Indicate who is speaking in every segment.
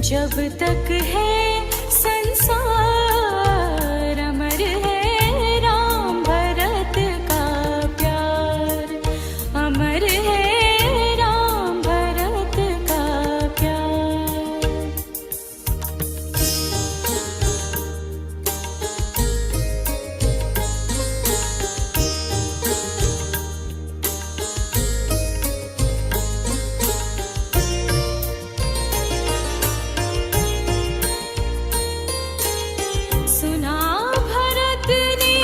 Speaker 1: जब तक है संसार अमर है राम भरत का प्यार, अमर है राम भरत का प्यार। सुना भरत ने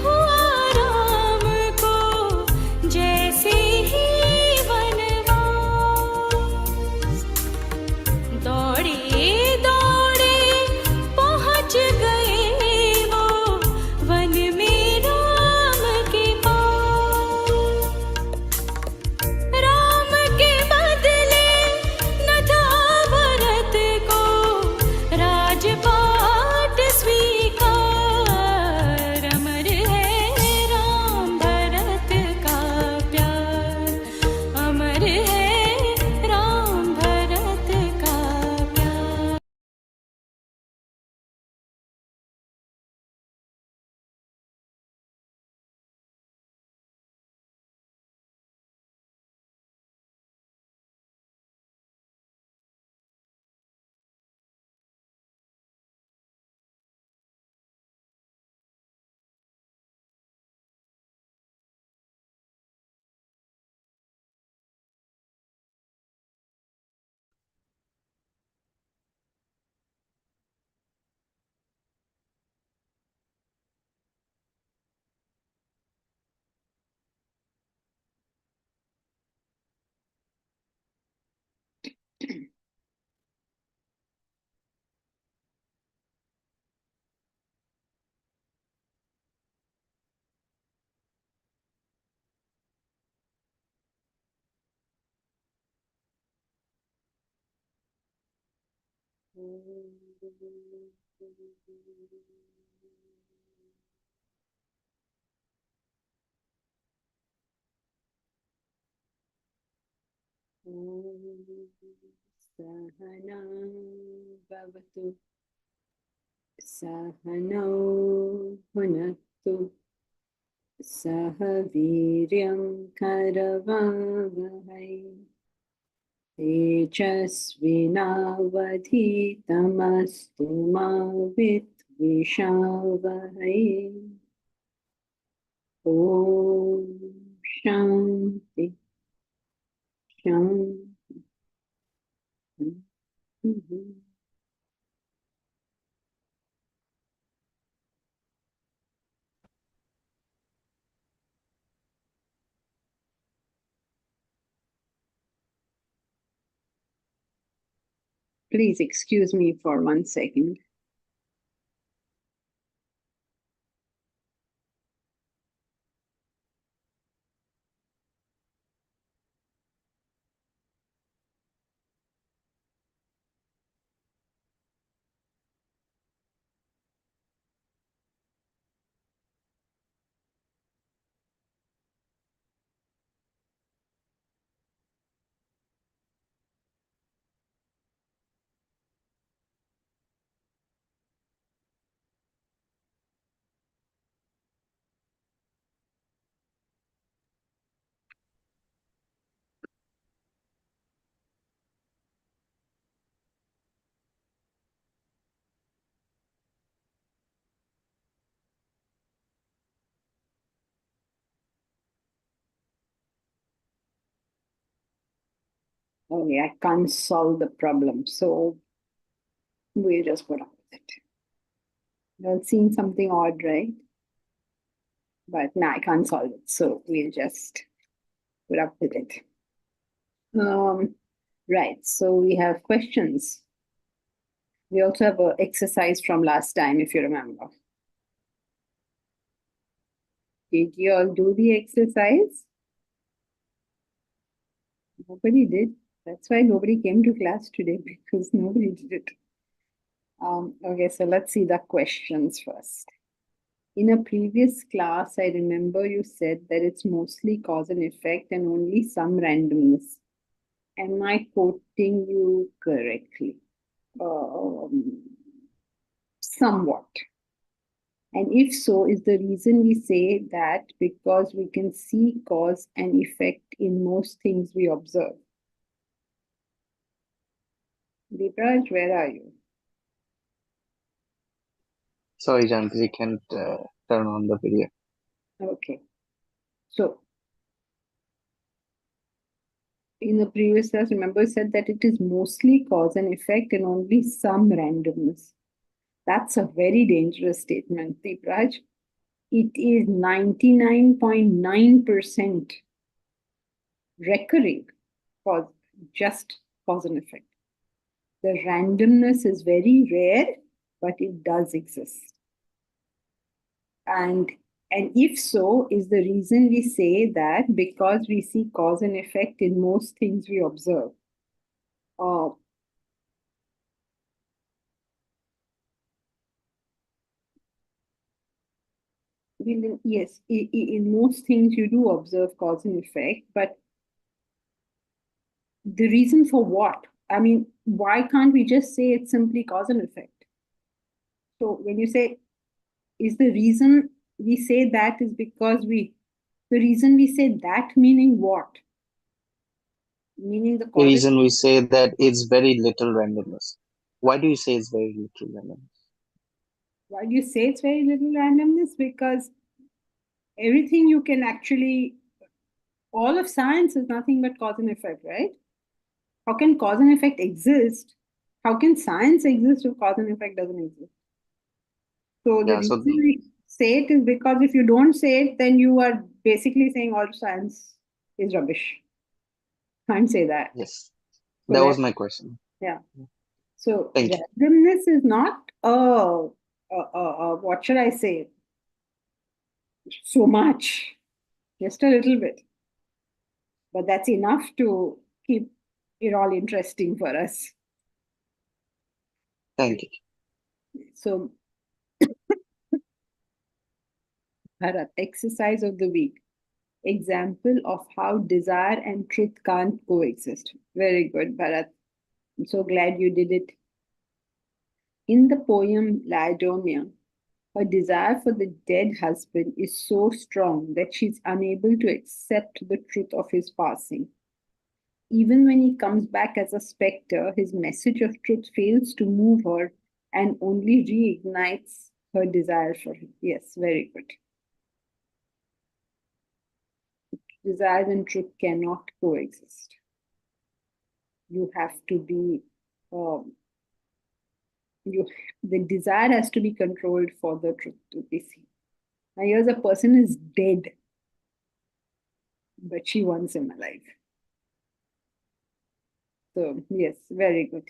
Speaker 1: हुआ राम को जैसे ही वनवास, दौड़े दौड़े पहुँच गए वो वन में राम के पास। राम के बदले न था भरत को राजपाट स्वीकार, अमर है राम भरत का प्यार, अमर है राम भरत का प्यार। सहना भवतु सहनौ भुनक्तु सह वीर्यं करवावहै तेजस्विनावधीतमस्तु मा विद्विषावहै। ॐ शान्ति शान्ति। Please excuse me for 1 second. Okay, I can't solve the problem, so we'll just put up with it. You'll seem something odd, right? But no, I can't solve it, so we'll just put up with it. Right, so we have questions. We also have an exercise from last time, if you remember. Did you all do the exercise? Nobody did. That's why nobody came to class today, because nobody did it. Okay, so let's see the questions first. In a previous class, I remember you said that it's mostly cause and effect and only some randomness. Am I quoting you correctly? somewhat? And if so, is the reason we say that because we can see cause and effect in most things we observe? Deepraj, where are you?
Speaker 2: Sorry, Janki, you can't turn on the video.
Speaker 1: Okay. So, in the previous class, remember, said that it is mostly cause and effect and only some randomness. That's a very dangerous statement, Deepraj. It is 99.9% recurring cause, just cause and effect. The randomness is very rare, but it does exist. And if so, is the reason we say that because we see cause and effect in most things we observe. Uh, yes, in most things you do observe cause and effect, but the reason for what? I mean, why can't we just say it's simply cause and effect? So when you say, is the reason we say that is because the reason we say that meaning what? Meaning the
Speaker 2: The
Speaker 1: cause.
Speaker 2: reason we say that it's very little randomness. Why do you say it's very little randomness?
Speaker 1: Why do you say it's very little randomness? Because everything you can actually, all of science is nothing but cause and effect, right? How can cause and effect exist? How can science exist if cause and effect doesn't exist? So the
Speaker 2: Yeah,
Speaker 1: reason
Speaker 2: so
Speaker 1: we say it is because if you don't say it, then you are basically saying all science is rubbish. Can't say that.
Speaker 2: yes,
Speaker 1: So
Speaker 2: that
Speaker 1: that,
Speaker 2: was my question.
Speaker 1: yeah. So
Speaker 2: Thank you.
Speaker 1: randomness is not what should I say? So much, just a little bit, but that's enough to keep it all interesting for us.
Speaker 2: Thank you.
Speaker 1: So, Bharat, exercise of the week. Example of how desire and truth can't coexist. Very good, Bharat. I'm so glad you did it. In the poem Laodamia, her desire for the dead husband is so strong that she's unable to accept the truth of his passing. Even when he comes back as a specter, his message of truth fails to move her and only reignites her desire for him. Yes, very good. Desire and truth cannot coexist. You have to be, um, you the desire has to be controlled for the truth to be seen. Now, here's a person is dead, but she wants him alive. So, yes, very good.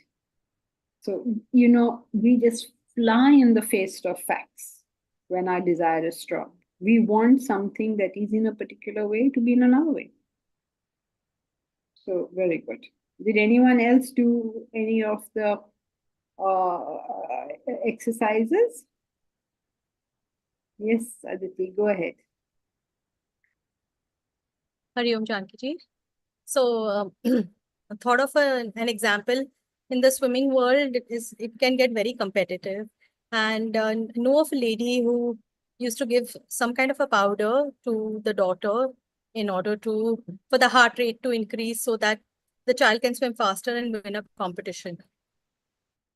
Speaker 1: So, we just fly in the face of facts when our desire is strong. We want something that is in a particular way to be in another way. So, very good. Did anyone else do any of the exercises? Yes, Aditi, go ahead.
Speaker 3: Hari Om Janki ji. So, I thought of an example in the swimming world. It can get very competitive, and know of a lady who used to give some kind of a powder to the daughter in order to for the heart rate to increase so that the child can swim faster and win a competition.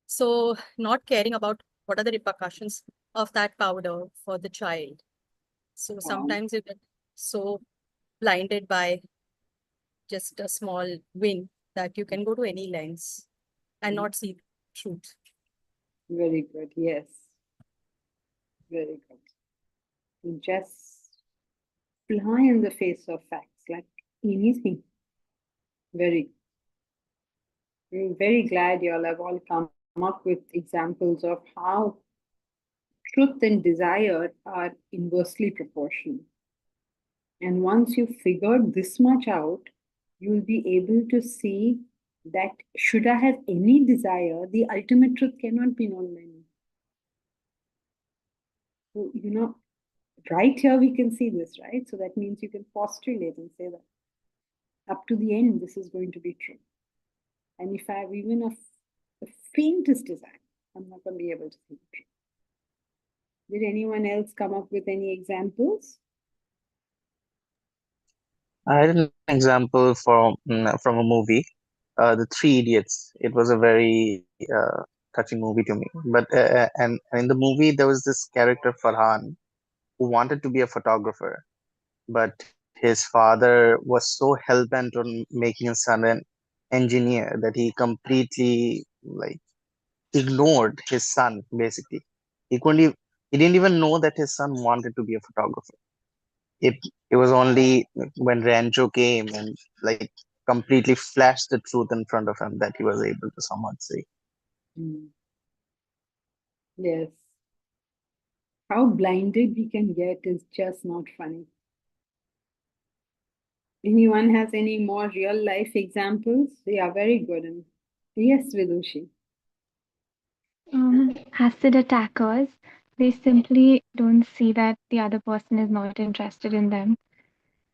Speaker 3: So, not caring about what are the repercussions of that powder for the child. So sometimes you get so blinded by just a small win that you can go to any lengths and not see truth.
Speaker 1: Very good. Yes. Very good. You just fly in the face of facts like anything. Very. I'm very glad you all have all come up with examples of how truth and desire are inversely proportional. And once you've figured this much out, you'll be able to see that should I have any desire, the ultimate truth cannot be known by me. So, right here we can see this, right? So that means you can postulate and say that up to the end, this is going to be true. And if I have even a The faintest desire, I'm not going to be able to see the truth. Did anyone else come up with any examples?
Speaker 2: I had an example from a movie, The Three Idiots. It was a very touching movie to me. But and in the movie there was this character Farhan who wanted to be a photographer, but his father was so hell bent on making his son an engineer that he completely like ignored his son basically. He didn't even know that his son wanted to be a photographer. It was only when Rancho came and like completely flashed the truth in front of him that he was able to somewhat say.
Speaker 1: Mm. Yes. How blinded we can get is just not funny. Anyone has any more real life examples? Yeah, very good. And yes, Vidushi.
Speaker 4: Acid attackers, they simply don't see that the other person is not interested in them,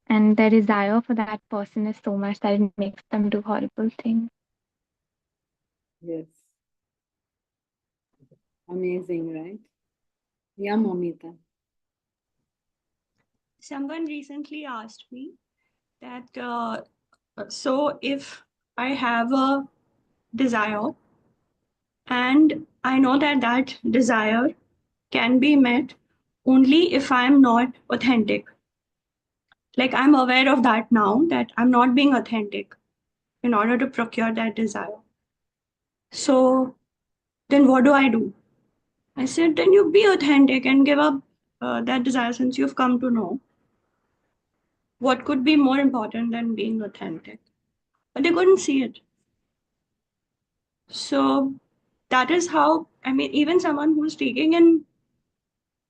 Speaker 4: and their desire for that person is so much that it makes them do horrible things.
Speaker 1: Yes. Amazing, right? Yeah, Momita.
Speaker 5: Someone recently asked me that so if I have a desire and I know that that desire can be met only if I'm not authentic. Like I'm aware of that now that I'm not being authentic in order to procure that desire. So then what do I do? I said, then you be authentic and give up that desire since you've come to know what could be more important than being authentic. But they couldn't see it. So that is how, I mean, even someone who's taking in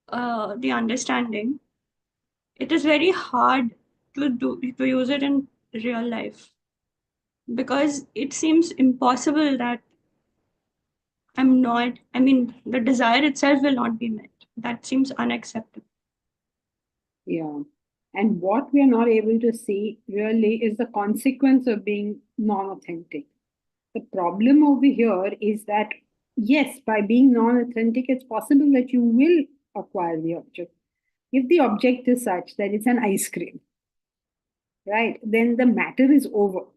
Speaker 5: the understanding, it is very hard to use it in real life because it seems impossible that I'm not, I mean, the desire itself will not be met. That seems unacceptable.
Speaker 1: Yeah. And what we are not able to see really is the consequence of being non authentic. The problem over here is that, yes, by being non authentic, it's possible that you will acquire the object. If the object is such that it's an ice cream, right, then the matter is over.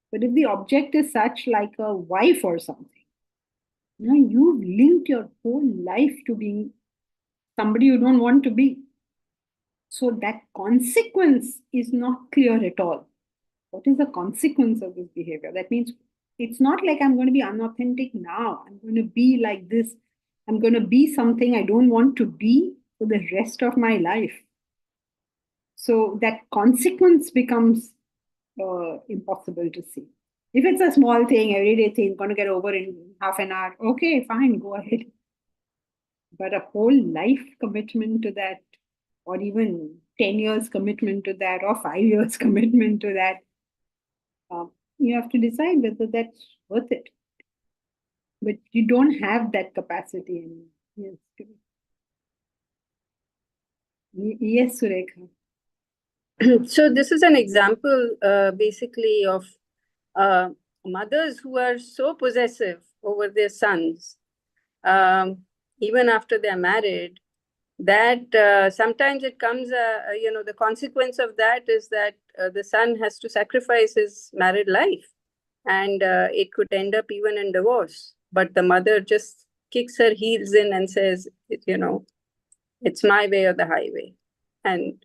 Speaker 1: But if the object is such like a wife or something, you've linked your whole life to being somebody you don't want to be. So that consequence is not clear at all. What is the consequence of this behavior? That means it's not like I'm going to be unauthentic now. I'm going to be like this. I'm going to be something I don't want to be for the rest of my life. So that consequence becomes impossible to see. If it's a small thing, everyday thing, going to get over in half an hour, okay, fine, go ahead. But a whole life commitment to that, or even 10 years commitment to that, or 5 years commitment to that, you have to decide whether that's worth it. But you don't have that capacity anymore. Yes, yes, Surekha.
Speaker 6: So this is an example basically of uh, mothers who are so possessive over their sons, um, even after they're married, that sometimes it comes, the consequence of that is that the son has to sacrifice his married life, and it could end up even in divorce. But the mother just kicks her heels in and says, it's my way or the highway, and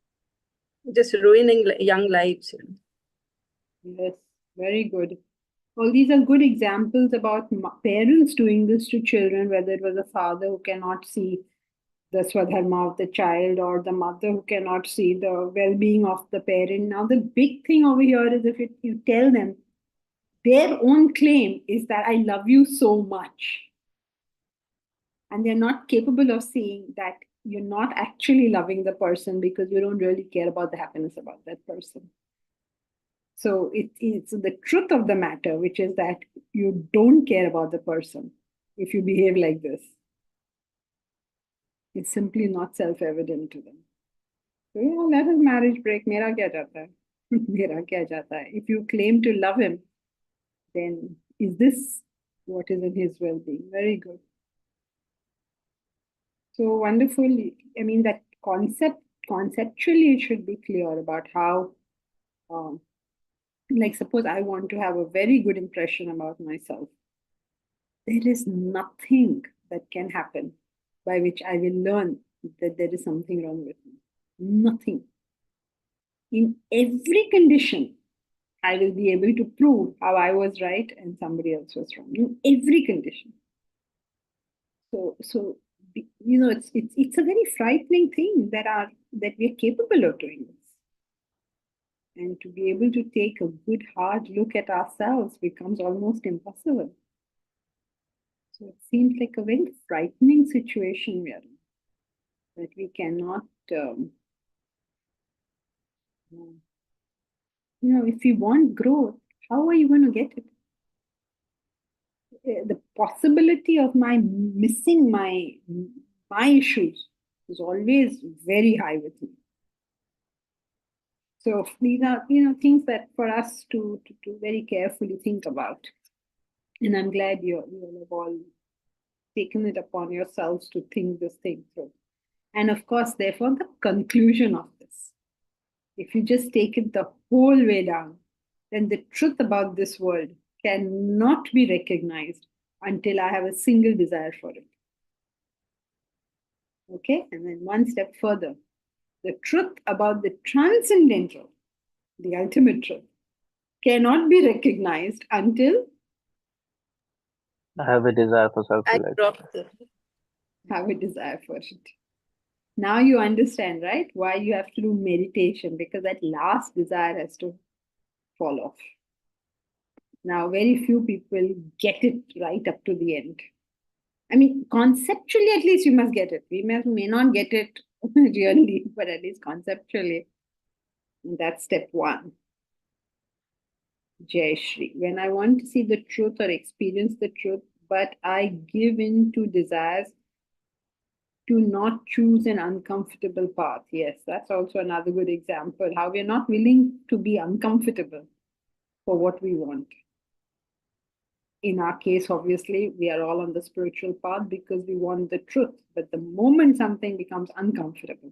Speaker 6: just ruining young lives.
Speaker 1: Yes, very good. Well, these are good examples about parents doing this to children, whether it was a father who cannot see the swadharma of the child or the mother who cannot see the well-being of the parent. Now, the big thing over here is if you tell them their own claim is that I love you so much, and they're not capable of seeing that you're not actually loving the person because you don't really care about the happiness about that person. So it's the truth of the matter, which is that you don't care about the person if you behave like this. It's simply not self-evident to them. So let his marriage break. मेरा क्या जाता है? मेरा क्या जाता है? If you claim to love him, then is this what is in his well-being. Very good. So wonderful. I mean, that conceptually it should be clear about how, like, suppose I want to have a very good impression about myself. There is nothing that can happen by which I will learn that there is something wrong with me. Nothing. In every condition, I will be able to prove how I was right and somebody else was wrong. In every condition. So it's a very frightening thing that we are capable of doing this. And to be able to take a good hard look at ourselves becomes almost impossible. So it seems like a very frightening situation we are in, that we cannot, if we want growth, how are you going to get it? The possibility of my missing my issues is always very high with me. So these are things that for us to very carefully think about. And I'm glad you have all taken it upon yourselves to think this thing through. And of course, therefore, the conclusion of this, if you just take it the whole way down, then the truth about this world cannot be recognized until I have a single desire for it. Okay? And then one step further, the truth about the transcendental, the ultimate truth, cannot be recognized until
Speaker 2: I have a desire for
Speaker 6: I
Speaker 2: self-realization.
Speaker 6: dropped the.
Speaker 1: have a desire for it. Now you understand, right? Why you have to do meditation, because that last desire has to fall off. Now, very few people get it right up to the end. I mean, conceptually, at least you must get it. We may not get it really, but at least conceptually, that's step one. Jai Shri. When I want to see the truth or experience the truth, but I give in to desires to not choose an uncomfortable path. Yes, that's also another good example. How we're not willing to be uncomfortable for what we want. In our case, obviously, we are all on the spiritual path because we want the truth. But the moment something becomes uncomfortable,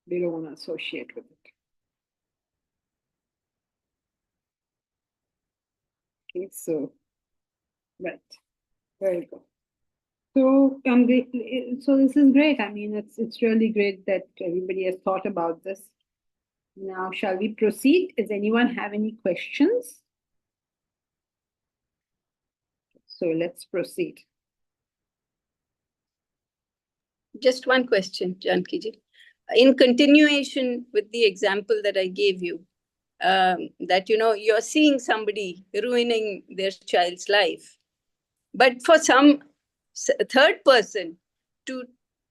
Speaker 1: we don't want to associate with it. Okay, so, right. Very good. So, so this is great. I mean, it's really great that everybody has thought about this. Now, shall we proceed? Does anyone have any questions? So let's proceed.
Speaker 6: Just one question, Janki-ji. In continuation with the example that I gave you, that you're seeing somebody ruining their child's life, but for some third person to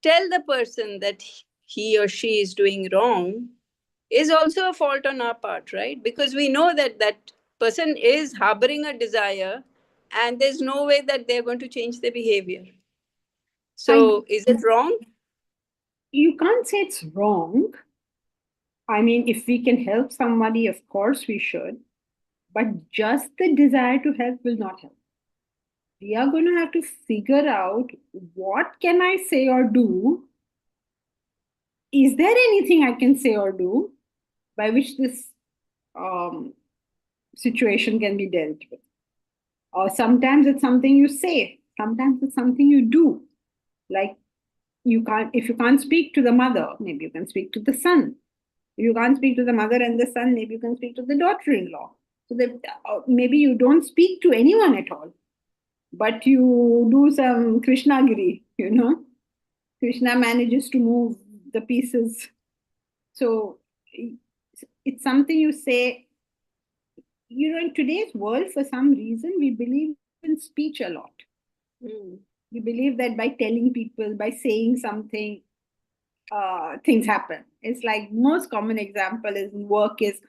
Speaker 6: tell the person that he or she is doing wrong is also a fault on our part, right? Because we know that that person is harboring a desire and there's no way that they're going to change their behavior. So is it wrong?
Speaker 1: You can't say it's wrong. I mean, if we can help somebody, of course we should. But just the desire to help will not help. We are going to have to figure out, what can I say or do? Is there anything I can say or do by which this situation can be dealt with? Or sometimes it's something you say, sometimes it's something you do. Like, if you can't speak to the mother, maybe you can speak to the son. If you can't speak to the mother and the son, maybe you can speak to the daughter-in-law. So that maybe you don't speak to anyone at all, but you do some Krishnagiri, Krishna manages to move the pieces. So it's something you say. In today's world, for some reason, we believe in speech a lot. We believe that by telling people, by saying something, things happen. It's like most common example is in work is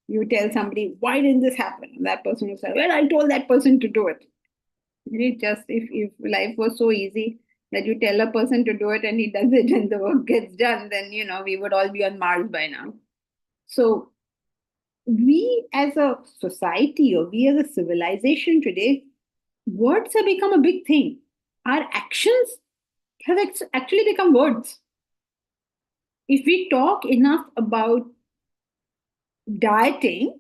Speaker 1: you tell somebody, why didn't this happen? And that person will say, well, I told that person to do it. It just, if life was so easy that you tell a person to do it and he does it and the work gets done, then we would all be on Mars by now. So we as a society or we as a civilization today, words have become a big thing. Our actions have actually become words. If we talk enough about dieting,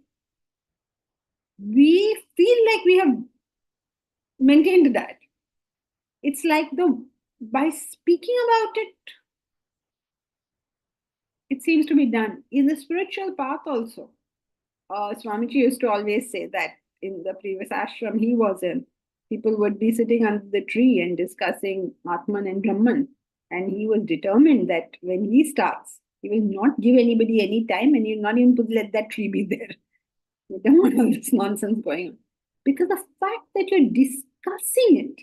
Speaker 1: we feel like we have maintained the diet. It's like by speaking about it, it seems to be done. In the spiritual path also, Swamiji used to always say that in the previous ashram he was in, people would be sitting under the tree and discussing Atman and Brahman. And he was determined that when he starts, he will not give anybody any time and he will not even let that tree be there. We don't want all this nonsense going on. Because the fact that you're discussing it,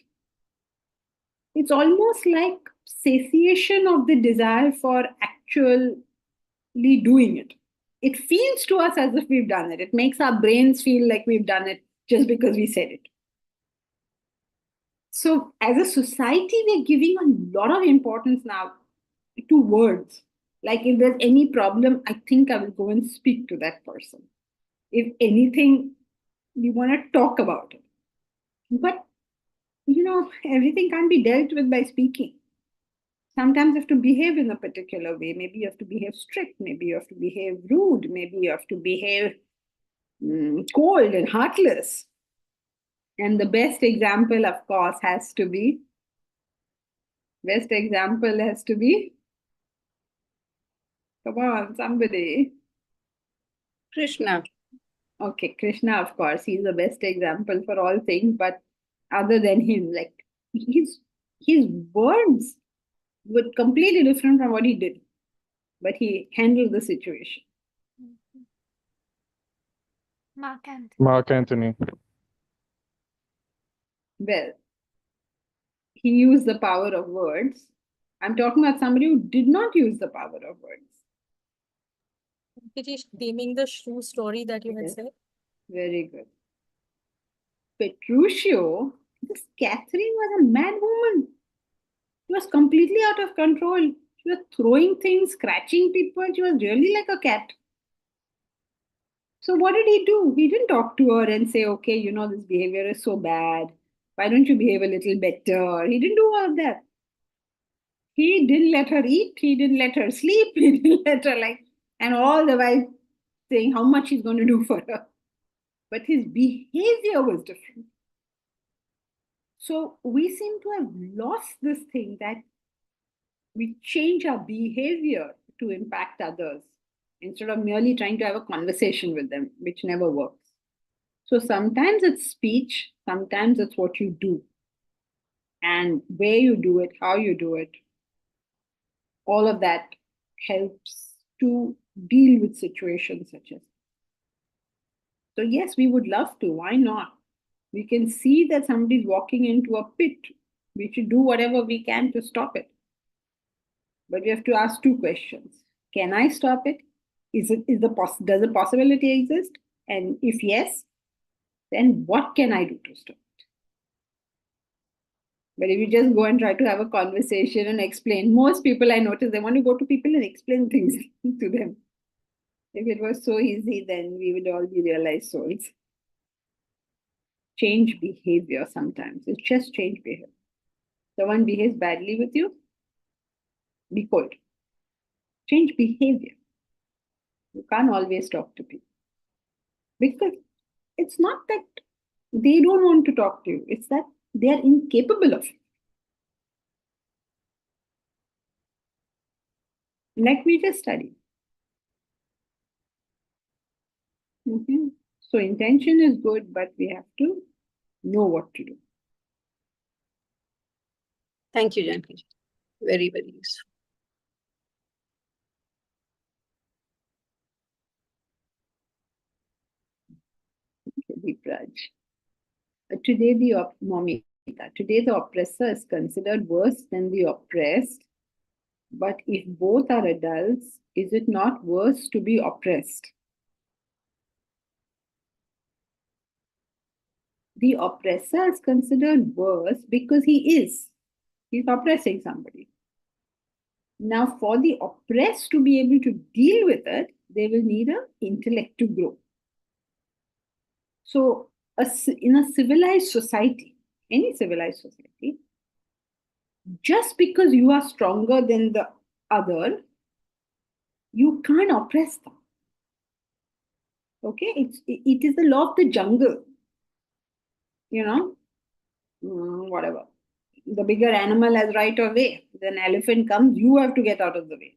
Speaker 1: it's almost like satiation of the desire for actually doing it. It feels to us as if we've done it. It makes our brains feel like we've done it just because we said it. So, as a society, we're giving a lot of importance now to words. Like, if there's any problem, I think I will go and speak to that person. If anything, we want to talk about it. But, everything can't be dealt with by speaking. Sometimes you have to behave in a particular way. Maybe you have to behave strict. Maybe you have to behave rude. Maybe you have to behave cold and heartless. And the best example, of course, has to be come on, somebody.
Speaker 6: Krishna.
Speaker 1: Okay, Krishna, of course, he's the best example for all things. But other than him, like his words were completely different from what he did, but he handled the situation.
Speaker 4: Mark Anthony.
Speaker 7: Mark Anthony.
Speaker 1: Well, he used the power of words. I'm talking about somebody who did not use the power of words.
Speaker 3: It is naming the true story that you had
Speaker 1: Yes.
Speaker 3: said.
Speaker 1: Very good. Petruchio, this Catherine was a mad woman. She was completely out of control. She was throwing things, scratching people. She was really like a cat. So what did he do? He didn't talk to her and say, okay, this behavior is so bad. Why don't you behave a little better? He didn't do all of that. He didn't let her eat. He didn't let her sleep. He didn't let her and all the while saying how much he's going to do for her. But his behavior was different. So we seem to have lost this thing that we change our behavior to impact others instead of merely trying to have a conversation with them, which never works. So sometimes it's speech, sometimes it's what you do, and where you do it, how you do it. All of that helps to deal with situations such as. So yes, we would love to. Why not? We can see that somebody's walking into a pit. We should do whatever we can to stop it. But we have to ask two questions. Can I stop it? Does the possibility exist? And if yes, then what can I do to stop it? But if you just go and try to have a conversation and explain, most people I notice, they want to go to people and explain things to them. If it was so easy, then we would all be realized souls. Change behavior sometimes. It's just change behavior. Someone behaves badly with you, be cold. Change behavior. You can't always talk to people. Because it's not that they don't want to talk to you, it's that they are incapable of it. Like we just studied. So intention is good, but we have to know what to do.
Speaker 6: Thank you, Janki. Very, very useful.
Speaker 1: Today the oppressor is considered worse than the oppressed. But if both are adults, is it not worse to be oppressed? The oppressor is considered worse because he's oppressing somebody. Now, for the oppressed to be able to deal with it, they will need an intellect to grow. So in a civilized society, any civilized society, just because you are stronger than the other, you can't oppress them. Okay, it is the law of the jungle. You know, whatever. The bigger animal has right of way. Then elephant comes, you have to get out of the way.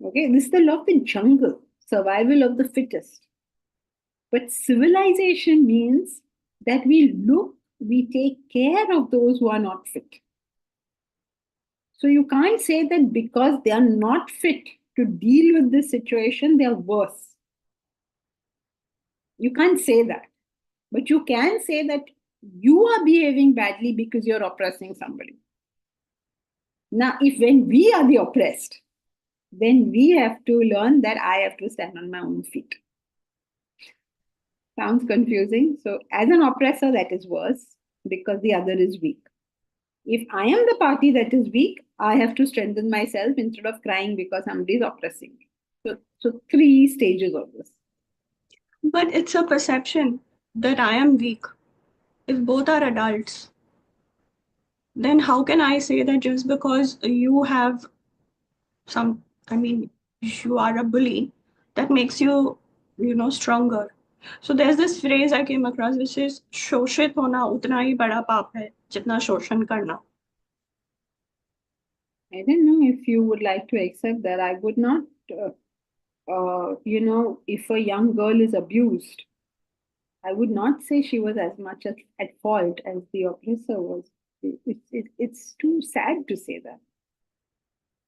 Speaker 1: Okay, this is the law of the jungle, survival of the fittest. But civilization means that we take care of those who are not fit. So you can't say that because they are not fit to deal with this situation, they are worse. You can't say that. But you can say that you are behaving badly because you're oppressing somebody. Now, if when we are the oppressed, then we have to learn that I have to stand on my own feet. Sounds confusing. So, as an oppressor, that is worse because the other is weak. If I am the party that is weak, I have to strengthen myself instead of crying because somebody is oppressing me. So 3 stages of this.
Speaker 5: But it's a perception that I am weak. If both are adults, then how can I say that just because you have you are a bully, that makes you, stronger. So there's this phrase I came across which is शोषित होना उतना ही बड़ा पाप है जितना शोषण करना.
Speaker 1: I don't know if you would like to accept that. I would not, if a young girl is abused, I would not say she was as much at fault as the oppressor was. It's too sad to say that.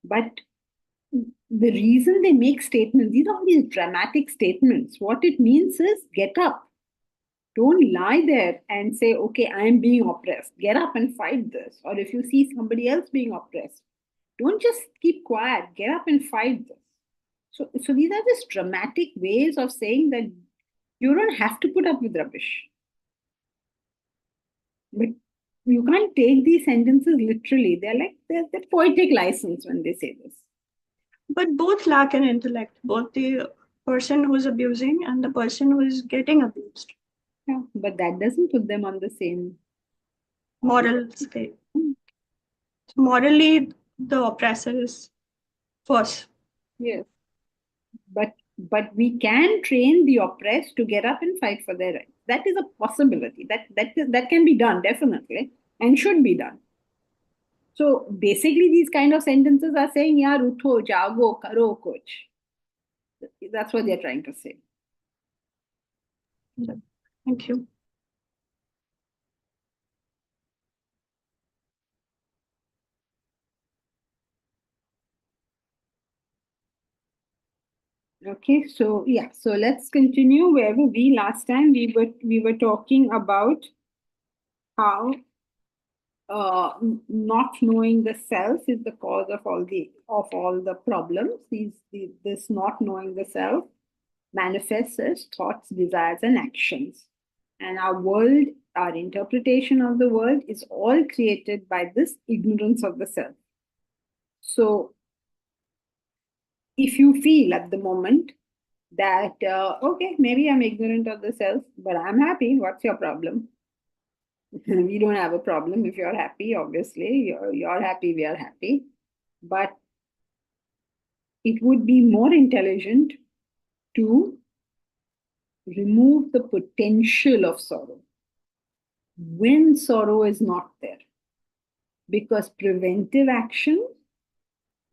Speaker 1: But the reason they make statements, these are these dramatic statements. What it means is get up. Don't lie there and say, okay, I'm being oppressed. Get up and fight this. Or if you see somebody else being oppressed, don't just keep quiet. Get up and fight this. So these are just dramatic ways of saying that you don't have to put up with rubbish. But you can't take these sentences literally. They're poetic license when they say this.
Speaker 5: But both lack an intellect, both the person who's abusing and the person who is getting abused.
Speaker 1: Yeah, but that doesn't put them on the same
Speaker 5: moral scale. Morally, the oppressor is worse.
Speaker 1: Yes. But we can train the oppressed to get up and fight for their rights. That is a possibility. That can be done, definitely, and should be done. So basically, these kind of sentences are saying, "Yeah, utho, jago, karo, coach." That's what they're trying to say.
Speaker 5: Thank you.
Speaker 1: Okay, so yeah, so let's continue wherever last time we were talking about how not knowing the self is the cause of all the problems. This not knowing the self manifests as thoughts, desires, and actions. And our world, our interpretation of the world is all created by this ignorance of the self. So if you feel at the moment that, okay, maybe I'm ignorant of the self, but I'm happy, what's your problem? We don't have a problem if you're happy, obviously. You're happy, we are happy. But it would be more intelligent to remove the potential of sorrow when sorrow is not there. Because preventive action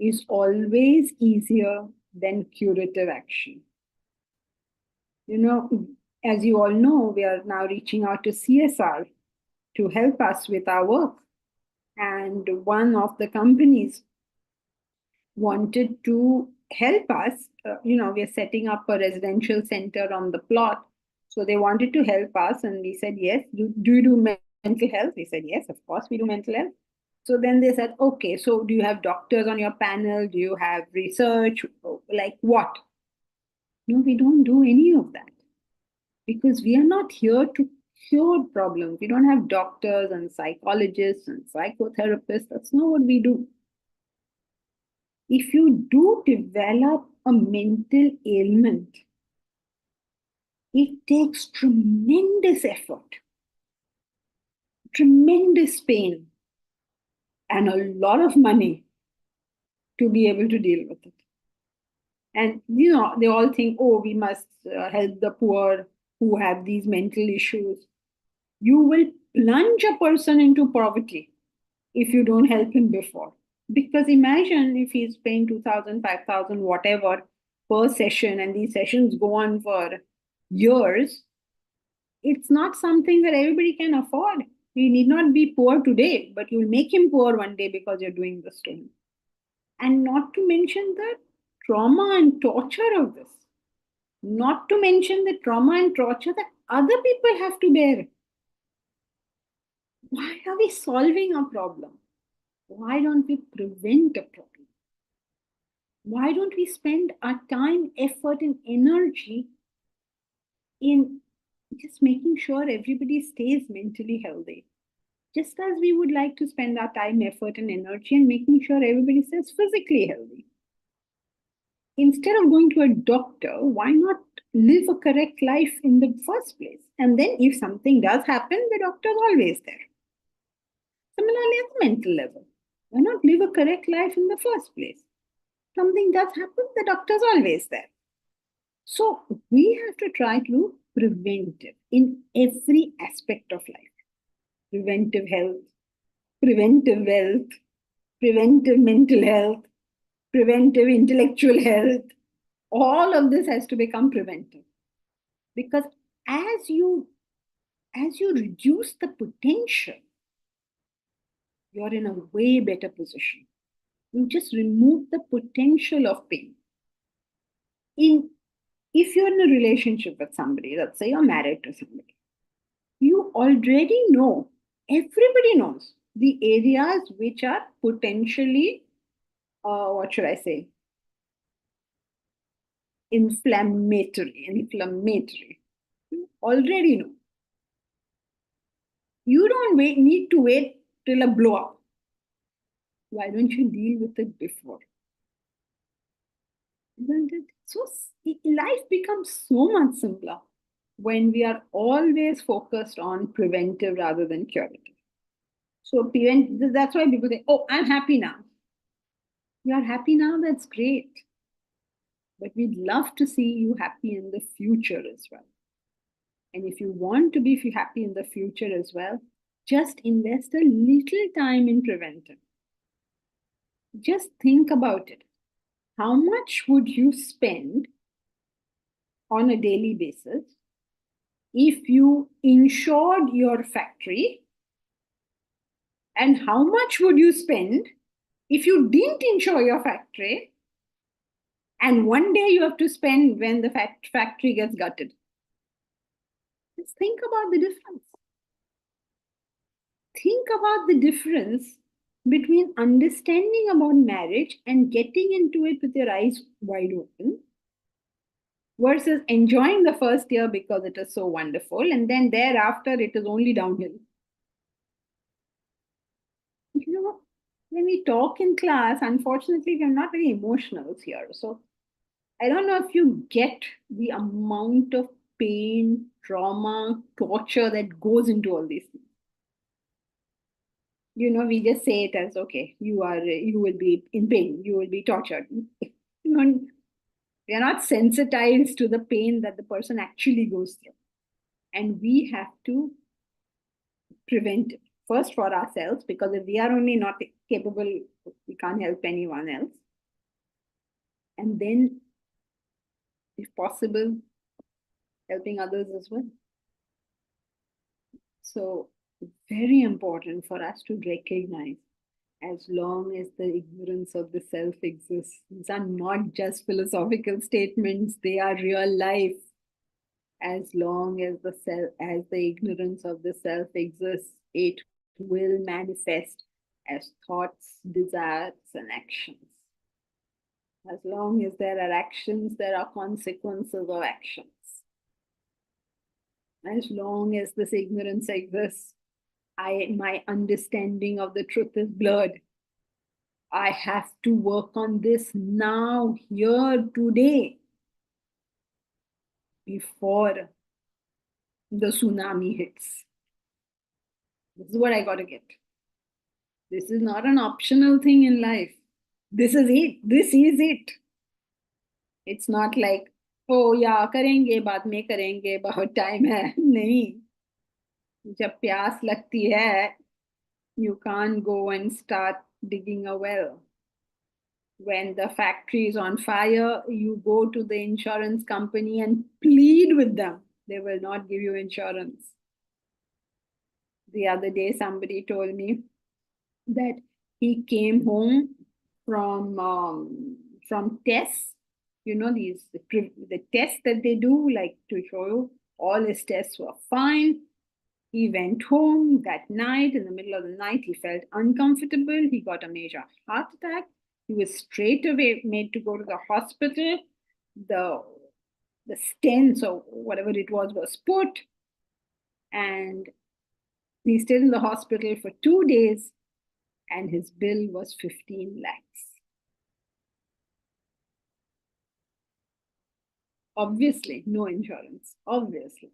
Speaker 1: is always easier than curative action. As you all know, we are now reaching out to CSR to help us with our work. And one of the companies wanted to help us. We are setting up a residential center on the plot. So they wanted to help us. And we said, yes. Do you do mental health? We said, yes, of course we do mental health. So then they said, okay, so do you have doctors on your panel? Do you have research? Like what? No, we don't do any of that. Because we are not here to cure problems. We don't have doctors and psychologists and psychotherapists. That's not what we do. If you do develop a mental ailment, It takes tremendous effort, tremendous pain, and a lot of money to be able to deal with it. And they all think, oh, we must help the poor who have these mental issues. You will plunge a person into poverty if you don't help him before. Because imagine if he's paying 2,000, 5,000, whatever per session, and these sessions go on for years. It's not something that everybody can afford. He need not be poor today, but you'll make him poor one day because you're doing this to him. And not to mention the trauma and torture of this. Not to mention the trauma and torture that other people have to bear. Why are we solving a problem? Why don't we prevent a problem? Why don't we spend our time, effort, and energy in just making sure everybody stays mentally healthy? Just as we would like to spend our time, effort, and energy in making sure everybody stays physically healthy. Instead of going to a doctor, why not live a correct life in the first place? And then if something does happen, the doctor's always there. Similarly, at the mental level, why not live a correct life in the first place? Something does happen, the doctor's always there. So we have to try to do preventive in every aspect of life. Preventive health, preventive wealth, preventive mental health, preventive intellectual health. All of this has to become preventive. Because as you reduce the potential, you're in a way better position. You just remove the potential of pain. If you're in a relationship with somebody, let's say you're married to somebody, you already know, everybody knows the areas which are potentially, what should I say, inflammatory. You already know. You don't need to wait till a blow up. Why don't you deal with it before? Isn't it? So life becomes so much simpler when we are always focused on preventive rather than curative. So that's why people say, oh, I'm happy now. You are happy now, that's great. But we'd love to see you happy in the future as well. And if you want to be happy in the future as well, just invest a little time in preventive. Just think about it. How much would you spend on a daily basis if you insured your factory? And how much would you spend if you didn't insure your factory? And one day you have to spend when the factory gets gutted. Just think about the difference. Think about the difference between understanding about marriage and getting into it with your eyes wide open versus enjoying the first year because it is so wonderful, and then thereafter it is only downhill. You know, when we talk in class, unfortunately, we're not very emotional here. So I don't know if you get the amount of pain, trauma, torture that goes into all these things. We just say it as, okay, you will be in pain, you will be tortured. We are not sensitized to the pain that the person actually goes through. And we have to prevent it first for ourselves, because if we are only not capable, we can't help anyone else. And then, if possible, helping others as well. So very important for us to recognize, as long as the ignorance of the self exists, these are not just philosophical statements, they are real life. As long as the ignorance of the self exists, it will manifest as thoughts, desires, and actions. As long as there are actions, there are consequences of actions. As long as this ignorance exists, my understanding of the truth is blurred. I have to work on this now, here, today, before the tsunami hits. This is what I got to get. This is not an optional thing in life. This is it. This is it. It's not like, oh yeah, करेंगे बाद में करेंगे बहुत time है. नहीं. जब प्यास लगती है, you can't go and start digging a well. When the factory is on fire, you go to the insurance company and plead with them. They will not give you insurance. The other day, somebody told me that he came home from tests. You know, the tests that they do, like to show you all his tests were fine. He went home that night. In the middle of the night, he felt uncomfortable. He got a major heart attack. He was straight away made to go to the hospital. The stents or whatever it was put, and he stayed in the hospital for 2 days, and his bill was 15 lakhs. Obviously, no insurance. Obviously.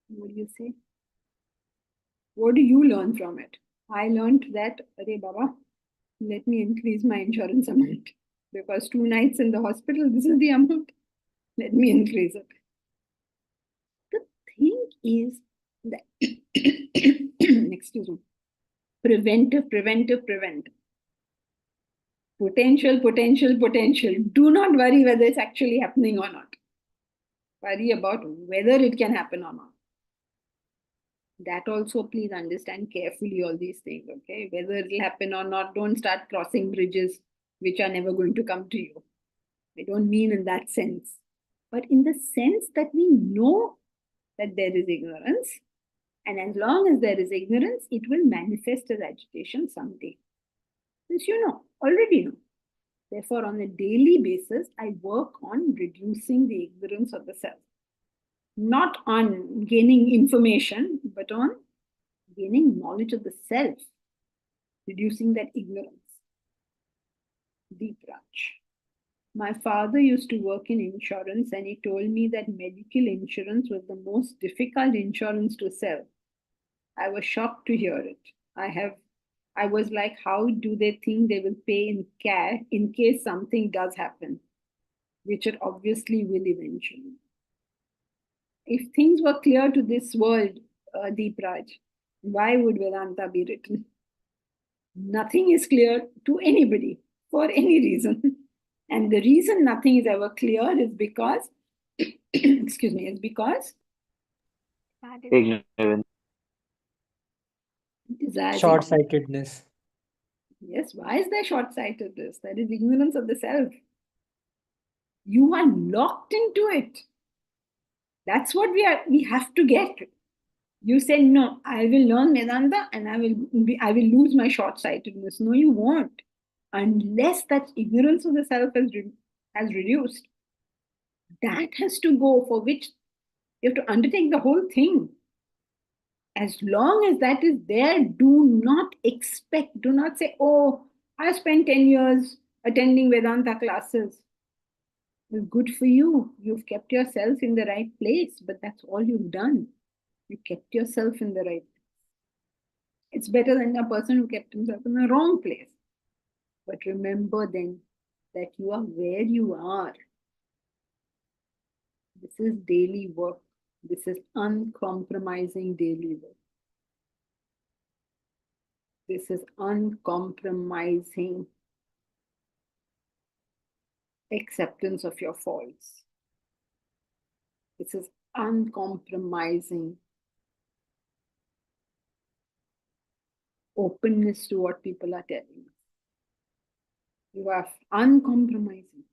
Speaker 1: What do you say? What do you learn from it? I learned that, Arey Baba, let me increase my insurance amount. Because 2 nights in the hospital, this is the amount. Let me increase it. The thing is that, excuse me, preventive. Potential. Do not worry whether it's actually happening or not. Worry about whether it can happen or not. That also, please understand carefully all these things, okay? Whether it'll happen or not, don't start crossing bridges which are never going to come to you. I don't mean in that sense, but in the sense that we know that there is ignorance, and as long as there is ignorance, it will manifest as agitation someday. This you know, already know. Therefore, on a daily basis, I work on reducing the ignorance of the self. Not on gaining information, but on gaining knowledge of the self, reducing that ignorance. Deep Raj. My father used to work in insurance, and he told me that medical insurance was the most difficult insurance to sell. I was shocked to hear it. I was like, how do they think they will pay in cash in case something does happen, which it obviously will eventually. If things were clear to this world, Deep Raj, why would Vedanta be written? Nothing is clear to anybody for any reason. And the reason nothing is ever clear is because, excuse me, is because
Speaker 2: Ignorance.
Speaker 1: desires.
Speaker 7: Short-sightedness.
Speaker 1: Yes, why is there short-sightedness? That is ignorance of the self. You are locked into it. That's what we have to get. You say, no, I will learn Vedanta and I will lose my short-sightedness. No, you won't. Unless that ignorance of the self has reduced. That has to go, for which you have to undertake the whole thing. As long as that is there, do not say, oh, I spent 10 years attending Vedanta classes. Well, good for you. You've kept yourself in the right place, but that's all you've done. You kept yourself in the right place. It's better than a person who kept himself in the wrong place. But remember then that you are where you are. This is daily work. This is uncompromising daily work. This is uncompromising acceptance of your faults. This is uncompromising openness to what people are telling you. You are uncompromising.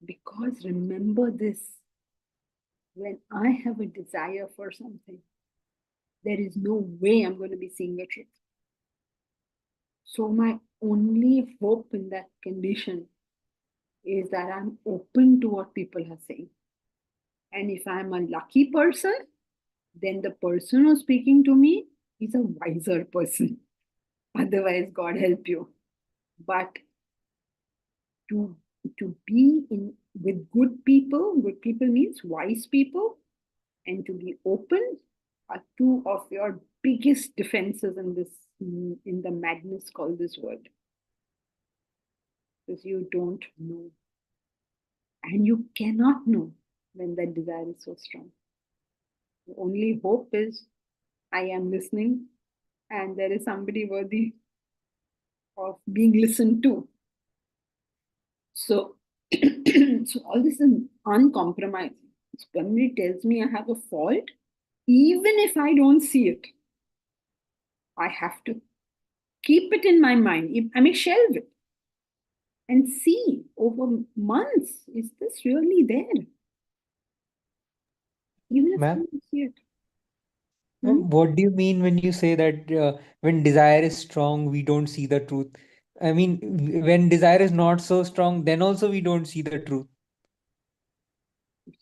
Speaker 1: Because remember this, when I have a desire for something, there is no way I'm going to be seeing the truth. So my only hope in that condition is that I'm open to what people are saying. And if I'm a lucky person, then the person who's speaking to me is a wiser person. Otherwise, God help you. But to be in with good people. Good people means wise people, and to be open are two of your biggest defenses in this, in the madness called this world. Because you don't know. And you cannot know when that desire is so strong. The only hope is I am listening and there is somebody worthy of being listened to. So, so all this is uncompromising. If somebody tells me I have a fault, even if I don't see it, I have to keep it in my mind. I may shelve it and see over months, is this really there? Even if I
Speaker 7: Ma'am,
Speaker 1: don't see it.
Speaker 7: what do you mean when you say that when desire is strong, we don't see the truth? I mean, when desire is not so strong, then also we don't see the truth.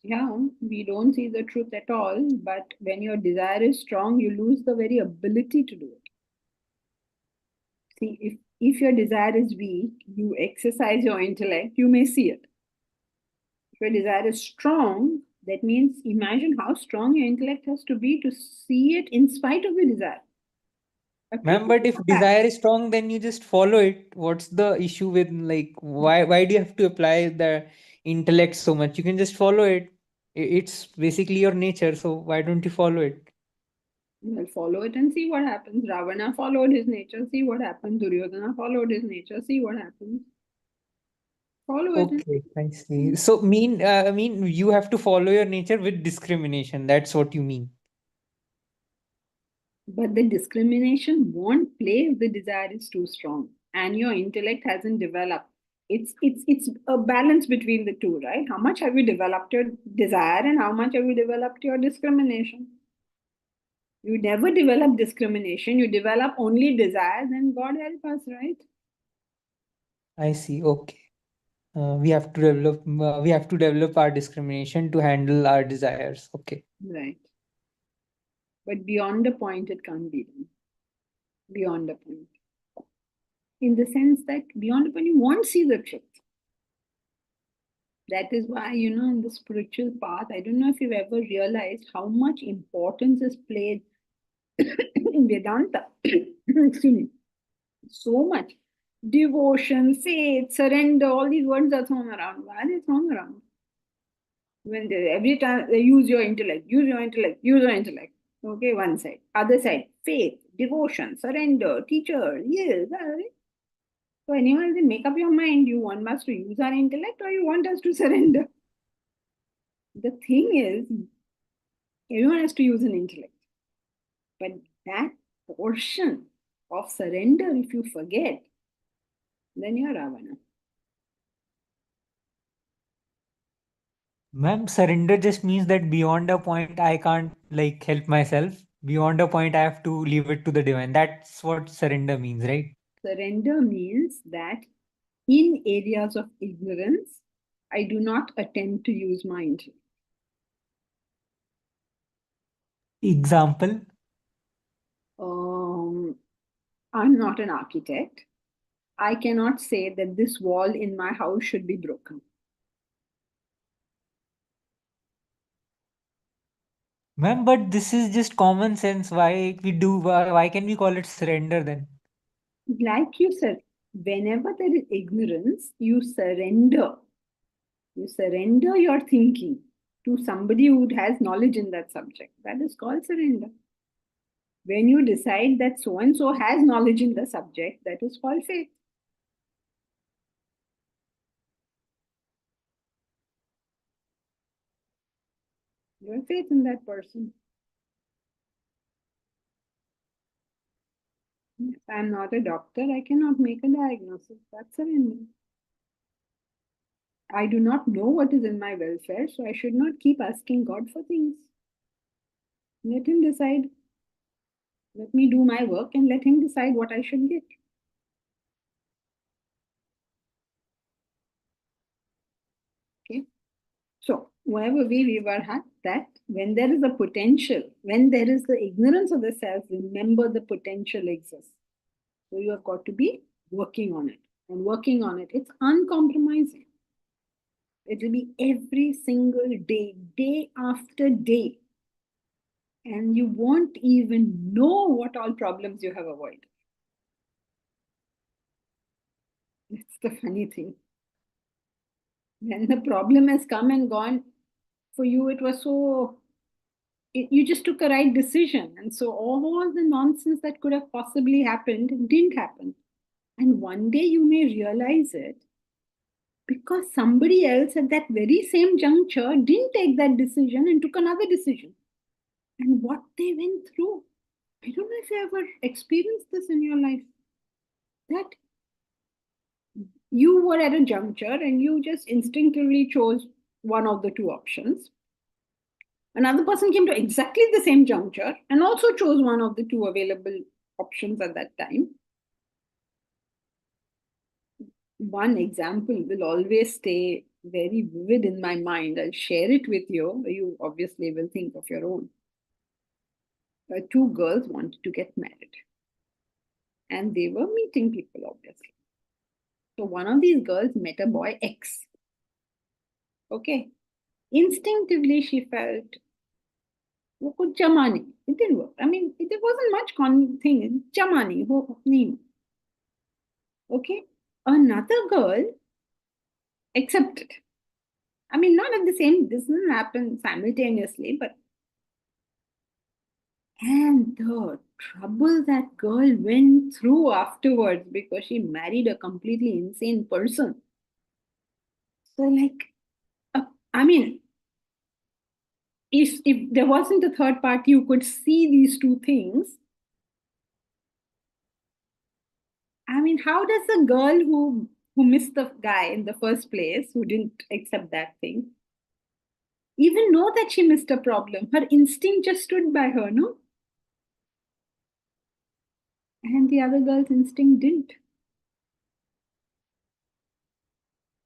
Speaker 1: Yeah, we don't see the truth at all, but when your desire is strong, you lose the very ability to do it. See, if your desire is weak, you exercise your intellect, you may see it. If your desire is strong, that means imagine how strong your intellect has to be to see it in spite of the desire.
Speaker 7: Ma'am, but if desire is strong, then you just follow it. What's the issue with, like, why do you have to apply the intellect so much? You can just follow it. It's basically your nature, so why don't you follow it?
Speaker 1: Well, follow it and see what happens. Ravana followed his nature, see what happens. Duryodhana followed his nature, see what happens. Follow it.
Speaker 7: Okay, I see. So I mean, you have to follow your nature with discrimination. That's what you mean.
Speaker 1: But the discrimination won't play if the desire is too strong and your intellect hasn't developed. It's a balance between the two, right? How much have you developed your desire and how much have you developed your discrimination? You never develop discrimination, you develop only desire, then God help us, right?
Speaker 7: I see. Okay. We have to develop our discrimination to handle our desires. Okay.
Speaker 1: Right. But beyond a point, it can't be done. Beyond a point. In the sense that beyond a point, you won't see the truth. That is why, in the spiritual path, I don't know if you've ever realized how much importance is played in Vedanta. Excuse me. So much. Devotion, faith, surrender, all these words are thrown around. Why are they thrown around? When every time they use your intellect, use your intellect, use your intellect. Okay, one side. Other side, faith, devotion, surrender, teacher, yes. So anyone can make up your mind, you want us to use our intellect or you want us to surrender. The thing is, everyone has to use an intellect. But that portion of surrender, if you forget, then you're Ravana.
Speaker 7: Ma'am, surrender just means that beyond a point I can't like help myself. Beyond a point I have to leave it to the divine. That's what surrender means, right?
Speaker 1: Surrender means that in areas of ignorance, I do not attempt to use my intellect.
Speaker 7: Example.
Speaker 1: I'm not an architect. I cannot say that this wall in my house should be broken.
Speaker 7: Ma'am, but this is just common sense. Why can we call it surrender then?
Speaker 1: Like you said, whenever there is ignorance, you surrender. You surrender your thinking to somebody who has knowledge in that subject. That is called surrender. When you decide that so and so has knowledge in the subject, that is called faith. You have faith in that person. If I'm not a doctor, I cannot make a diagnosis. That's surrender. I do not know what is in my welfare, so I should not keep asking God for things. Let Him decide. Let me do my work and let Him decide what I should get. Okay. So, wherever we were at, that when there is a potential, when there is the ignorance of the self, remember the potential exists. So, you have got to be working on it. And working on it, it's uncompromising. It'll be every single day, day after day. And you won't even know what all problems you have avoided. That's the funny thing. When the problem has come and gone, for you, it was so, you just took a right decision. And so all the nonsense that could have possibly happened didn't happen. And one day you may realize it because somebody else at that very same juncture didn't take that decision and took another decision. And what they went through. I don't know if you ever experienced this in your life. That you were at a juncture and you just instinctively chose one of the two options. Another person came to exactly the same juncture and also chose one of the two available options at that time. One example will always stay very vivid in my mind. I'll share it with you. You obviously will think of your own. Two girls wanted to get married and they were meeting people, obviously. So one of these girls met a boy X. Okay. Instinctively, she felt, वो कुछ जमा नहीं. It didn't work. I mean, there wasn't much thing. जमा नहीं, वो नहीं. Okay. Another girl accepted. I mean, not at the same, this didn't happen simultaneously, but and the trouble that girl went through afterwards because she married a completely insane person. So, like, I mean, if there wasn't a third party who could see these two things, I mean, how does a girl who missed the guy in the first place, who didn't accept that thing, even know that she missed a problem? Her instinct just stood by her, no? And the other girl's instinct didn't.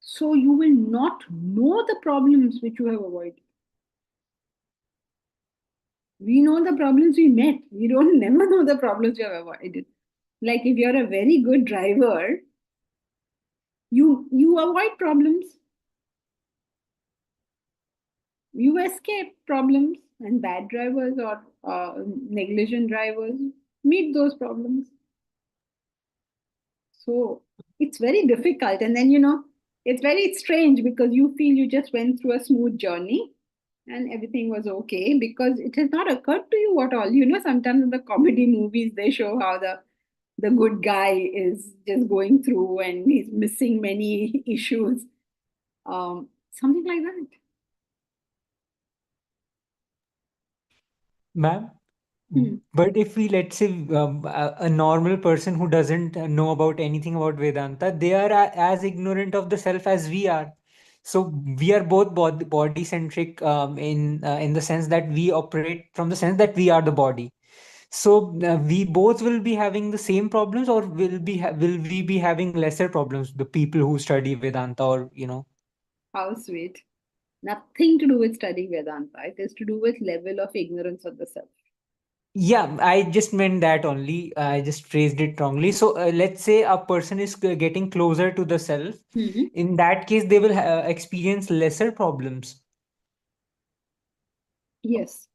Speaker 1: So you will not know the problems which you have avoided. We know the problems we met. We don't never know the problems you have avoided. Like if you're a very good driver, you avoid problems. You escape problems, and bad drivers or negligent drivers meet those problems. So it's very difficult. And then, it's very strange because you feel you just went through a smooth journey and everything was okay because it has not occurred to you what all. Sometimes in the comedy movies, they show how the good guy is just going through and he's missing many issues. Something like that.
Speaker 7: Ma'am,
Speaker 1: Hmm.
Speaker 7: but if we, let's say, a normal person who doesn't know about anything about Vedanta, they are as ignorant of the self as we are. So we are both body centric, in the sense that we operate from the sense that we are the body. So we both will be having the same problems, or will we be having lesser problems? The people who study Vedanta, or.
Speaker 1: How sweet. Nothing to do with studying Vedanta. It is to do with level of ignorance of the self.
Speaker 7: Yeah, I just meant that only. I just phrased it wrongly. So let's say a person is getting closer to the self.
Speaker 1: Mm-hmm.
Speaker 7: In that case, they will experience lesser problems.
Speaker 1: Yes.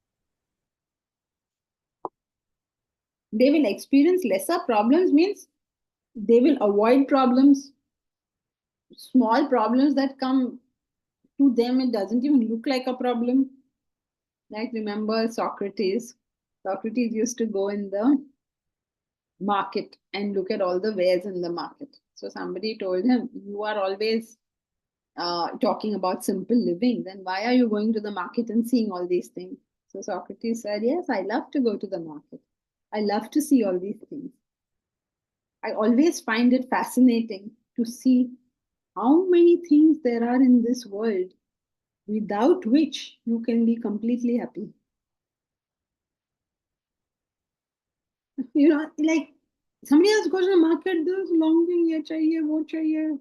Speaker 1: They will experience lesser problems means they will avoid problems, small problems that come to them. It doesn't even look like a problem. Like remember Socrates. Socrates used to go in the market and look at all the wares in the market. So somebody told him, you are always talking about simple living, then why are you going to the market and seeing all these things? So Socrates said, yes, I love to go to the market. I love to see all these things. I always find it fascinating to see how many things there are in this world without which you can be completely happy. Like somebody else goes to the market, there's longing, ye chahiye, wo chahiye.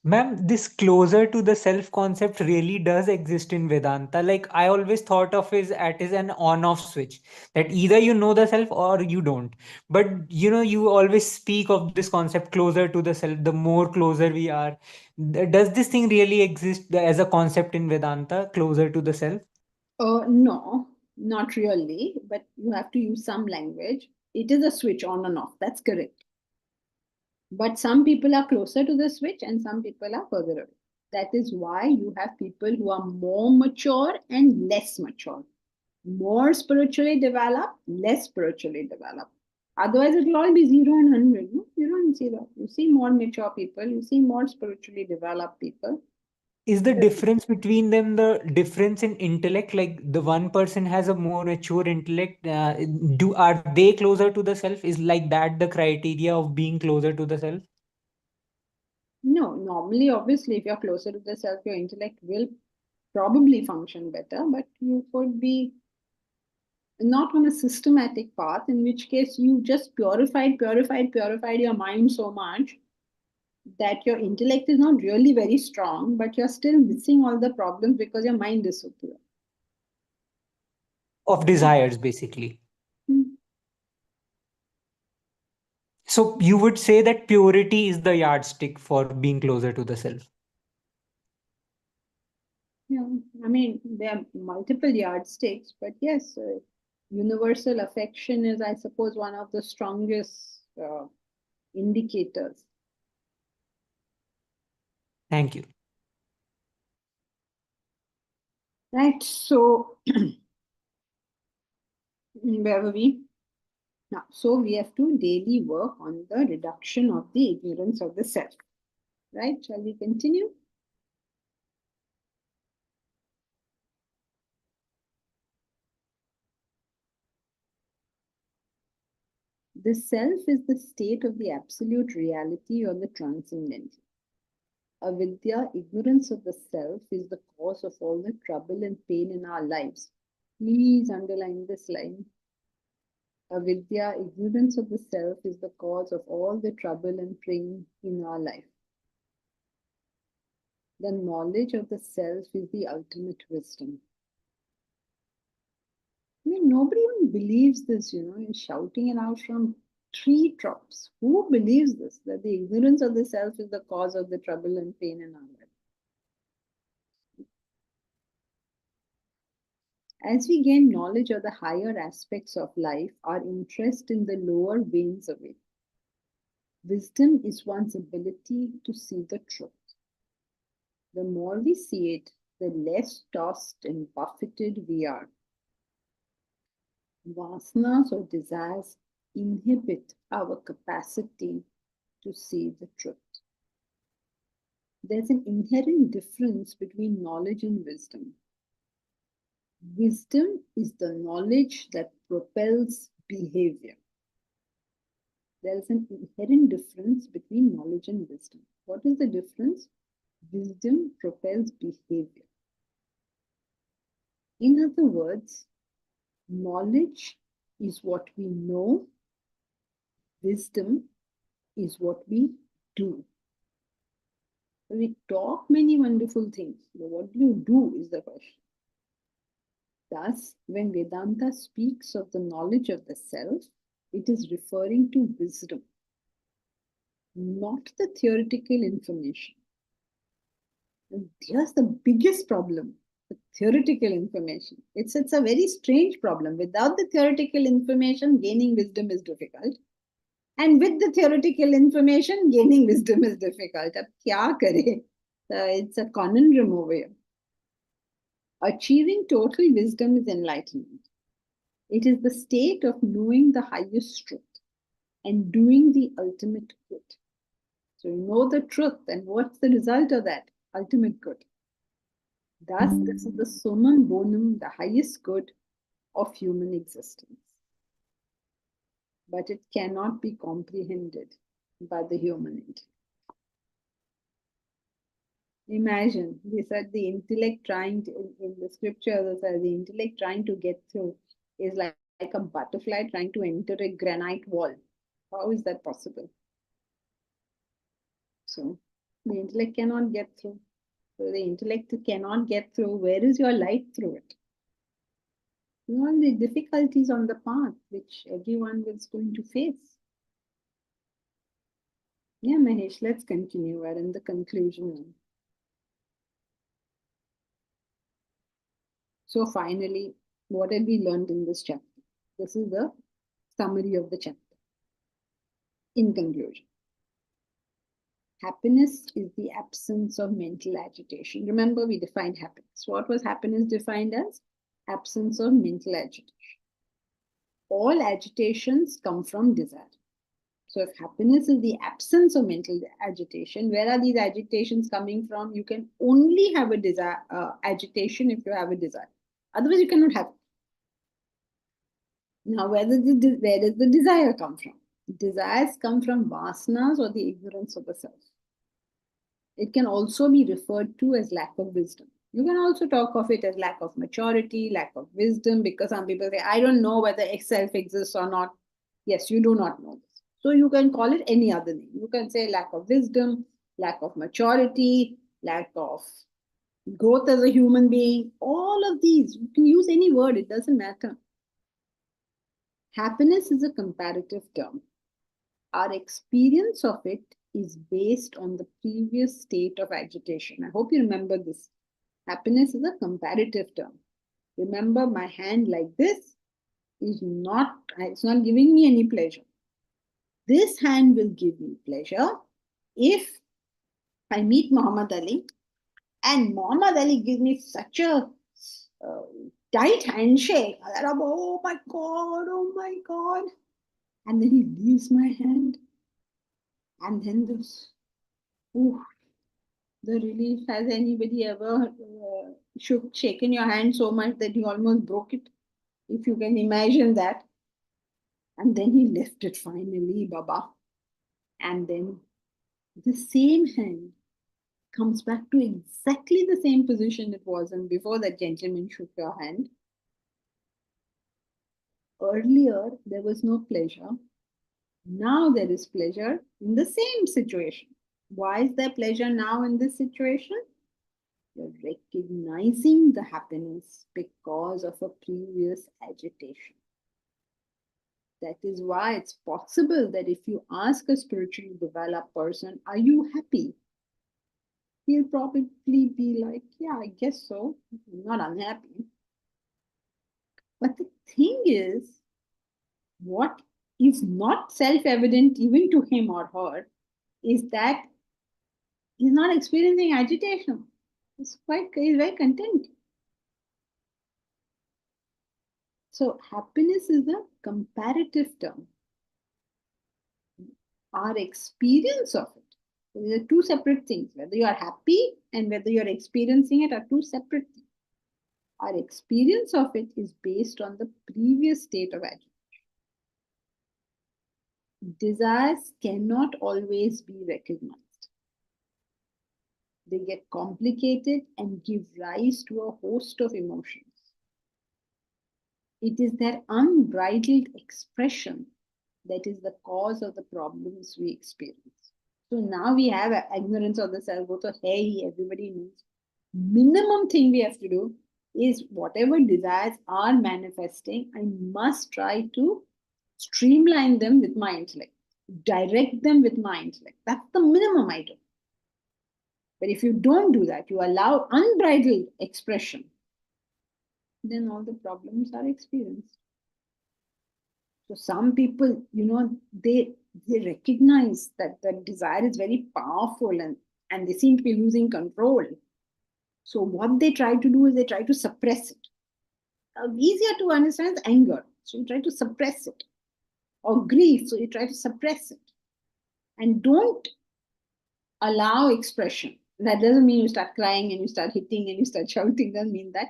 Speaker 7: Ma'am, this closer to the self concept really does exist in Vedanta. Like I always thought of it as an on-off switch that either you know the self or you don't. But you always speak of this concept closer to the self, the more closer we are. Does this thing really exist as a concept in Vedanta, closer to the self?
Speaker 1: No, not really, but you have to use some language. It is a switch on and off. That's correct. But some people are closer to the switch and some people are further away. That is why you have people who are more mature and less mature, more spiritually developed, less spiritually developed. Otherwise, it will all be 0 and 100. No? 0 and 0. You see more mature people, you see more spiritually developed people.
Speaker 7: Is the difference between them the difference in intellect? Like the one person has a more mature intellect, are they closer to the self? Is like that the criteria of being closer to the self?
Speaker 1: No, normally, obviously, if you're closer to the self, your intellect will probably function better, but you could be not on a systematic path, in which case you just purified your mind so much that your intellect is not really very strong, but you're still missing all the problems because your mind is so pure.
Speaker 7: Of desires, basically.
Speaker 1: Hmm.
Speaker 7: So you would say that purity is the yardstick for being closer to the self.
Speaker 1: Yeah, I mean, there are multiple yardsticks, but yes, universal affection is, I suppose, one of the strongest indicators.
Speaker 7: Thank you.
Speaker 1: Right, so where were we? Now, so we have to daily work on the reduction of the ignorance of the self. Right, shall we continue? The self is the state of the absolute reality or the transcendental. Avidya, ignorance of the self, is the cause of all the trouble and pain in our lives. Please underline this line. Avidya, ignorance of the self, is the cause of all the trouble and pain in our life. The knowledge of the self is the ultimate wisdom. I mean, nobody even believes this, you're shouting it out from treetops. Who believes this? That the ignorance of the self is the cause of the trouble and pain in our life. As we gain knowledge of the higher aspects of life, our interest in the lower wanes away. Wisdom is one's ability to see the truth. The more we see it, the less tossed and buffeted we are. Vasanas or desires inhibit our capacity to see the truth. There's an inherent difference between knowledge and wisdom. Wisdom is the knowledge that propels behavior. There is an inherent difference between knowledge and wisdom. What is the difference? Wisdom propels behavior. In other words, knowledge is what we know, wisdom is what we do. We talk many wonderful things, but what do you do is the question. Thus, when Vedanta speaks of the knowledge of the self, it is referring to wisdom, not the theoretical information. And here's the biggest problem, the theoretical information. It's a very strange problem. Without the theoretical information, gaining wisdom is difficult. And with the theoretical information, gaining wisdom is difficult. Ab kya kare? It's a conundrum over here. Achieving total wisdom is enlightenment. It is the state of knowing the highest truth and doing the ultimate good. So you know the truth, and what's the result of that? Ultimate good. Thus, this is the summum bonum, the highest good of human existence. But it cannot be comprehended by the human intellect. Imagine, they said the intellect trying to, in the scriptures, the intellect trying to get through is like a butterfly trying to enter a granite wall. How is that possible? So, The intellect cannot get through. So the intellect cannot get through. Where is your light through it? All the difficulties on the path which everyone is going to face. Yeah, Mahesh, let's continue. We're in the conclusion now. So finally, what have we learned in this chapter? This is the summary of the chapter. In conclusion, happiness is the absence of mental agitation. Remember, we defined happiness. What was happiness defined as? Absence of mental agitation. All agitations come from desire. So if happiness is the absence of mental agitation, where are these agitations coming from? You can only have a desire, agitation if you have a desire. Otherwise, you cannot have it. Now, where does the desire come from? Desires come from vasanas or the ignorance of the self. It can also be referred to as lack of wisdom. You can also talk of it as lack of maturity, lack of wisdom, because some people say, I don't know whether self exists or not. Yes, you do not know this. So you can call it any other name. You can say lack of wisdom, lack of maturity, lack of growth as a human being. All of these, you can use any word, it doesn't matter. Happiness is a comparative term. Our experience of it is based on the previous state of agitation. I hope you remember this. Happiness is a comparative term. Remember, my hand like this is not, it's not giving me any pleasure. This hand will give me pleasure if I meet Muhammad Ali and Muhammad Ali gives me such a tight handshake. Oh my God, oh my God. And then he leaves my hand. And then this, ooh, the relief. Has anybody ever shaken your hand so much that you almost broke it? If you can imagine that. And then he lifted finally, Baba. And then the same hand comes back to exactly the same position it was in before that gentleman shook your hand. Earlier, there was no pleasure. Now there is pleasure in the same situation. Why is there pleasure now in this situation? You're recognizing the happiness because of a previous agitation. That is why it's possible that if you ask a spiritually developed person, are you happy? He'll probably be like, yeah, I guess so. I'm not unhappy. But the thing is, what is not self-evident even to him or her is that he's not experiencing agitation. He's very content. So happiness is a comparative term. Our experience of it. So these are two separate things. Whether you are happy and whether you are experiencing it are two separate things. Our experience of it is based on the previous state of agitation. Desires cannot always be recognized. They get complicated and give rise to a host of emotions. It is their unbridled expression that is the cause of the problems we experience. So now we have ignorance of the self. So hey, everybody knows. Minimum thing we have to do is whatever desires are manifesting, I must try to streamline them with my intellect, direct them with my intellect. That's the minimum I do. But if you don't do that, you allow unbridled expression, then all the problems are experienced. So some people, they recognize that the desire is very powerful and they seem to be losing control. So what they try to do is they try to suppress it. Easier to understand is anger. So you try to suppress it. Or grief, so you try to suppress it. And don't allow expression. That doesn't mean you start crying and you start hitting and you start shouting. Doesn't mean that.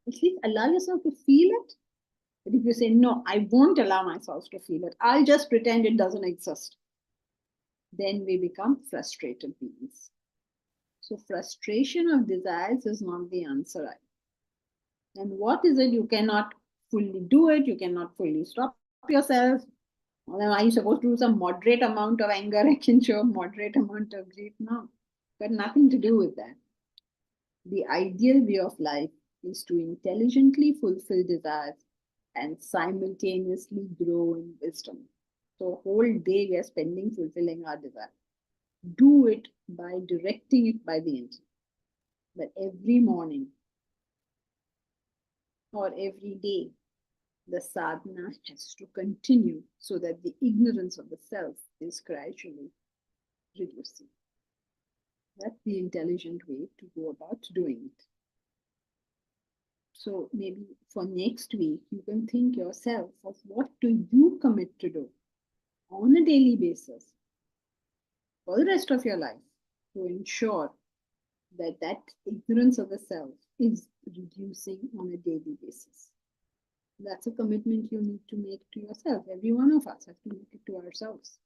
Speaker 1: At least allow yourself to feel it. But if you say, no, I won't allow myself to feel it, I'll just pretend it doesn't exist, then we become frustrated beings. So frustration of desires is not the answer. And what is it? You cannot fully do it. You cannot fully stop yourself. Well, are you supposed to do some moderate amount of anger? I can show moderate amount of grief. No. Got nothing to do with that. The ideal way of life is to intelligently fulfill desires and simultaneously grow in wisdom. So, whole day we are spending fulfilling our desire. Do it by directing it by the intellect. But every morning or every day, the sadhana has to continue so that the ignorance of the self is gradually reducing. That's the intelligent way to go about doing it. So maybe for next week, you can think yourself of what do you commit to do on a daily basis for the rest of your life to ensure that that ignorance of the self is reducing on a daily basis. That's a commitment you need to make to yourself. Every one of us have to make it to ourselves.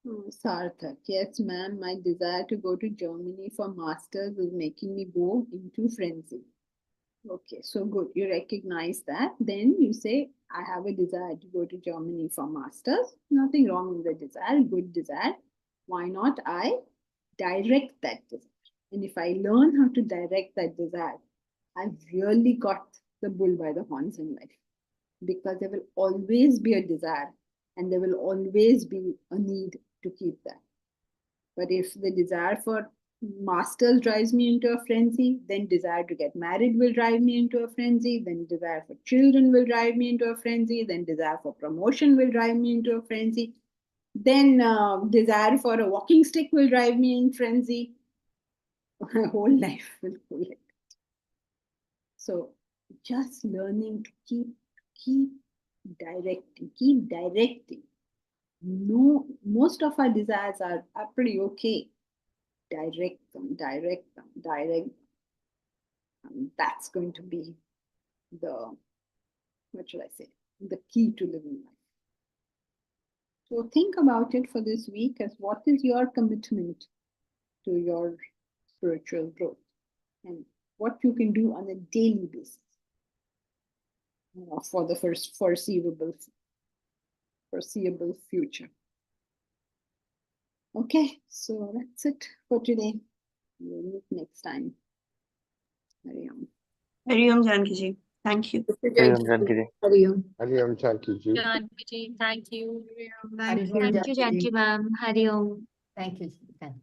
Speaker 1: Oh, Sarthak, yes, ma'am, my desire to go to Germany for masters is making me go into frenzy. Okay, so good. You recognize that. Then you say, I have a desire to go to Germany for masters. Nothing wrong with the desire, good desire. Why not I direct that desire? And if I learn how to direct that desire, I've really got the bull by the horns in life. Because there will always be a desire and there will always be a need to keep that. But if the desire for masters drives me into a frenzy, then desire to get married will drive me into a frenzy, then desire for children will drive me into a frenzy, then desire for promotion will drive me into a frenzy, then desire for a walking stick will drive me in frenzy. My whole life will go like that. So just learning to keep directing. No, most of our desires are pretty okay. Direct them. That's going to be the, what should I say, the key to living life. So think about it for this week as what is your commitment to your spiritual growth and what you can do on a daily basis for the first foreseeable future. Okay, so that's it for today. We'll meet next time. Hari Om.
Speaker 5: Hari Om, Janki ji. Thank you.
Speaker 2: Hariom Janki.
Speaker 6: Hari Om.
Speaker 8: Hari Om Janki ji.
Speaker 3: Janki ji, thank you.
Speaker 6: Thank you.
Speaker 4: Thank you, Janki ma'am. Hari Om.
Speaker 9: Thank you. Thank you.